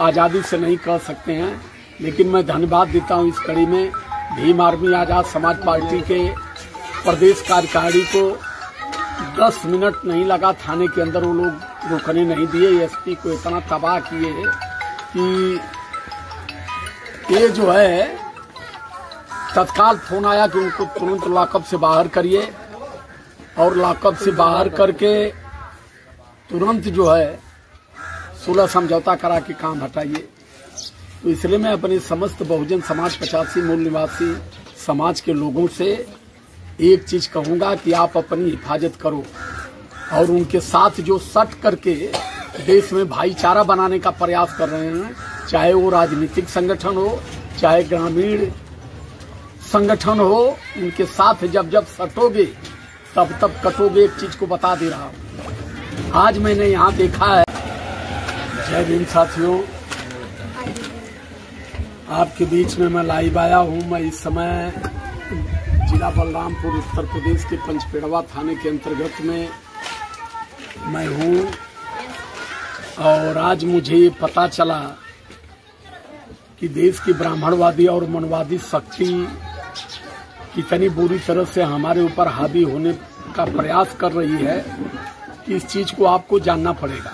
आज़ादी से नहीं कह सकते हैं, लेकिन मैं धन्यवाद देता हूं इस कड़ी में भीम आर्मी आज़ाद समाज पार्टी के प्रदेश कार्यकारिणी को 10 मिनट नहीं लगा थाने के अंदर वो लोग रुकने नहीं दिए। एसपी को इतना तबाह किए कि ये जो है तत्काल फोन आया कि उनको तुरंत लॉकअप से बाहर करिए और लॉकअप से बाहर करके तुरंत जो है सुलह समझौता करा के काम हटाइए। तो इसलिए मैं अपने समस्त बहुजन समाज 85 मूल निवासी समाज के लोगों से एक चीज कहूंगा कि आप अपनी हिफाजत करो और उनके साथ जो सट करके देश में भाईचारा बनाने का प्रयास कर रहे हैं, चाहे वो राजनीतिक संगठन हो चाहे ग्रामीण संगठन हो, उनके साथ जब जब सटोगे तब तब कटोगे। एक चीज को बता दे रहा हूं, आज मैंने यहाँ देखा है। जय भीम साथियों, आपके बीच में मैं लाइव आया हूँ। मैं इस समय जिला बलरामपुर उत्तर प्रदेश के पंचपेड़वा थाने के अंतर्गत में मैं हूँ और आज मुझे पता चला कि देश की ब्राह्मणवादी और मनवादी शक्ति कितनी बुरी तरह से हमारे ऊपर हावी होने का प्रयास कर रही है कि इस चीज को आपको जानना पड़ेगा।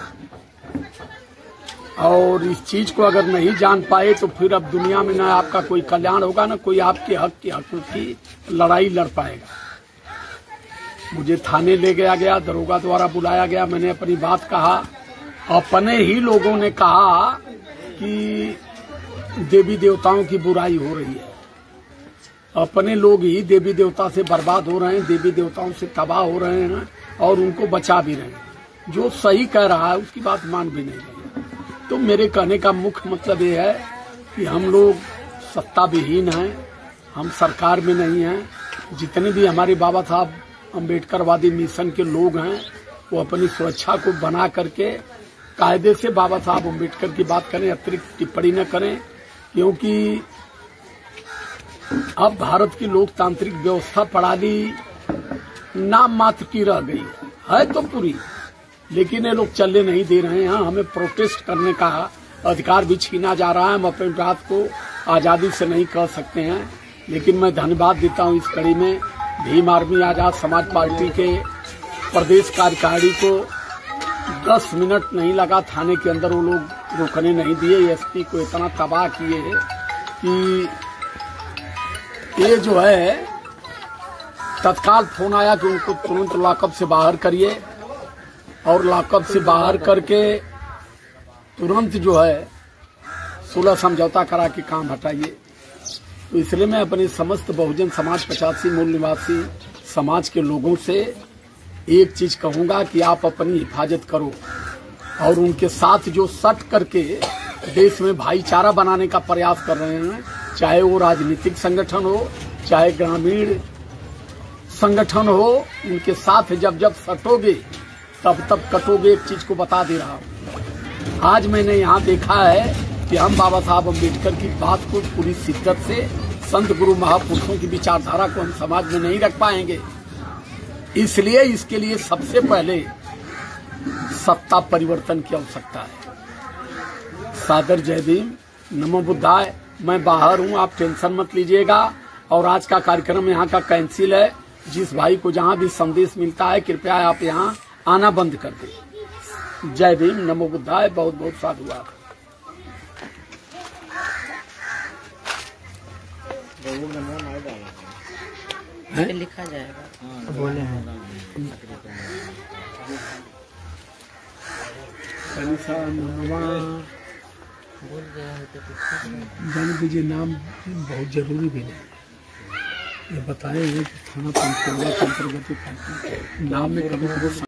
और इस चीज को अगर नहीं जान पाए तो फिर अब दुनिया में ना आपका कोई कल्याण होगा, ना कोई आपके हक की लड़ाई लड़ पाएगा। मुझे थाने ले गया, दरोगा द्वारा बुलाया गया। मैंने अपनी बात कहा। अपने ही लोगों ने कहा कि देवी देवताओं की बुराई हो रही है। अपने लोग ही देवी देवता से बर्बाद हो रहे हैं, देवी देवताओं से तबाह हो रहे हैं और उनको बचा भी रहे हैं। जो सही कह रहा है उसकी बात मान भी नहीं रहे। तो मेरे कहने का मुख्य मतलब ये है कि हम लोग सत्ता विहीन हैं, हम सरकार में नहीं हैं। जितने भी हमारे बाबा साहब अम्बेडकरवादी मिशन के लोग हैं वो अपनी सुरक्षा को बना करके कायदे से बाबा साहब अम्बेडकर की बात करें, अतिरिक्त टिप्पणी न करें, क्योंकि अब भारत की लोकतांत्रिक व्यवस्था प्रणाली नाम मात्र की रह गई है तो पूरी, लेकिन ये लोग चलने नहीं दे रहे हैं। हमें प्रोटेस्ट करने का अधिकार भी छीना जा रहा है। हम अपनी बात को आज़ादी से नहीं कह सकते हैं, लेकिन मैं धन्यवाद देता हूं इस कड़ी में भीम आर्मी आज़ाद समाज पार्टी के प्रदेश कार्यकारिणी को 10 मिनट नहीं लगा थाने के अंदर वो लोग रुकने नहीं दिए। एसपी को इतना तबाह किए कि ये जो है तत्काल फोन आया कि उनको तुरंत लॉकअप से बाहर करिए और लॉकअप से बाहर करके तुरंत जो है सुलह समझौता करा के काम हटाइए। तो इसलिए मैं अपने समस्त बहुजन समाज 85 मूल निवासी समाज के लोगों से एक चीज कहूंगा कि आप अपनी हिफाजत करो और उनके साथ जो सट करके देश में भाईचारा बनाने का प्रयास कर रहे हैं, चाहे वो राजनीतिक संगठन हो चाहे ग्रामीण संगठन हो, उनके साथ जब जब सटोगे तब तब कटोगे। एक चीज को बता दे रहा हूं, आज मैंने यहाँ देखा है कि हम बाबा साहब अम्बेडकर की बात को पूरी शिद्दत से, संत गुरु महापुरुषों की विचारधारा को हम समाज में नहीं रख पाएंगे। इसलिए इसके लिए सबसे पहले सत्ता परिवर्तन की आवश्यकता है। सादर जय भीम, नमो बुद्धाय। मैं बाहर हूँ, आप टेंशन मत लीजिएगा। और आज का कार्यक्रम यहाँ का कैंसिल है। जिस भाई को जहाँ भी संदेश मिलता है कृपया आप यहाँ आना बंद कर दें। जय भीम, नमो बुद्धाय। बहुत बहुत साधुवाद। लिखा जाएगा, बोले हैं जान दीजिए। नाम बहुत जरूरी भी नहीं, ये बताए हुए कि थाना पंचपेड़वा के अंतर्गत नाम में कभी